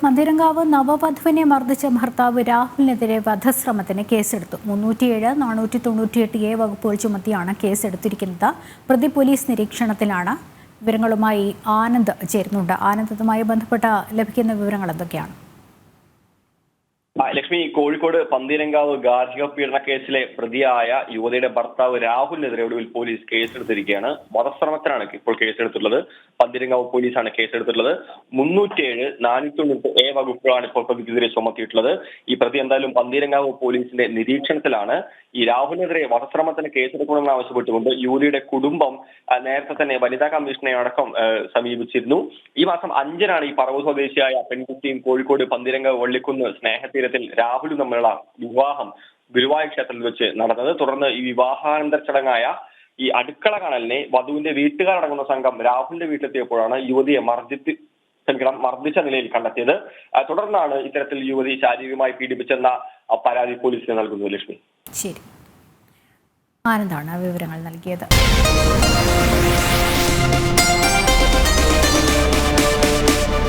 പന്തീരങ്കാവ് നവവധുവിനെ മർദ്ദിച്ച ഭർത്താവ് രാഹുലിനെതിരെ വധശ്രമത്തിന് കേസെടുത്തു. 307, 498A വകുപ്പുകൾ ചുമത്തിയാണ് കേസെടുത്തിരിക്കുന്നത്. പ്രതി പോലീസ് നിരീക്ഷണത്തിലാണ്. വിവരങ്ങളുമായി ആനന്ദ് ചേരുന്നുണ്ട്. ആനന്ദുമായി ബന്ധപ്പെട്ട ലഭിക്കുന്ന വിവരങ്ങൾ എന്തൊക്കെയാണ്? ലക്ഷ്മി, കോഴിക്കോട് പന്തീരങ്കാവ് ഗാർഹിക പീഡന കേസിലെ പ്രതിയായ യുവതിയുടെ ഭർത്താവ് രാഹുലിനെതിരെ ഒടുവിൽ പോലീസ് കേസെടുത്തിരിക്കുകയാണ്. വധശ്രമത്തിനാണ് ഇപ്പോൾ കേസെടുത്തിട്ടുള്ളത്. പന്തീരങ്കാവ് പോലീസാണ് കേസെടുത്തിട്ടുള്ളത്. 307, 498A വകുപ്പുകളാണ് ഇപ്പോൾ പ്രതിക്കെതിരെ ചുമത്തിയിട്ടുള്ളത്. ഈ പ്രതി എന്തായാലും പന്തീരങ്കാവ് പോലീസിന്റെ നിരീക്ഷണത്തിലാണ്. ഈ രാഹുലിനെതിരെ വധശ്രമത്തിന് കേസെടുക്കണമെന്ന് ആവശ്യപ്പെട്ടുകൊണ്ട് യുവതിയുടെ കുടുംബം നേരത്തെ തന്നെ വനിതാ കമ്മീഷനെ അടക്കം സമീപിച്ചിരുന്നു. ഈ മാസം 5-നാണ് ഈ പറവൂർ സ്വദേശിയായ പെൺകുട്ടിയും കോഴിക്കോട് പന്തീരങ്കാവ് വള്ളിക്കുന്ന് സ്നേഹതീരത്തിൽ രാഹുലും തമ്മിലുള്ള വിവാഹം ഗുരുവായൂർ ക്ഷേത്രത്തിൽ വെച്ച് നടന്നത്. തുടർന്ന് ഈ വിവാഹാനന്തര ചടങ്ങായ ഈ അടുക്കള കാണലിനെ വധുവിന്റെ വീട്ടുകാരടങ്ങുന്ന സംഘം രാഹുലിന്റെ വീട്ടിലെത്തിയപ്പോഴാണ് യുവതിയെ മർദ്ദിച്ച നിലയിൽ കണ്ടെത്തിയത്. തുടർന്നാണ് ഇത്തരത്തിൽ യുവതി ശാരീരികമായി പീഡിപ്പിച്ചെന്ന പരാതി പോലീസിന് നൽകുന്നത്. ലക്ഷ്മി, ശരി, ആനന്ദാണ് വിവരങ്ങൾ നൽകിയത്.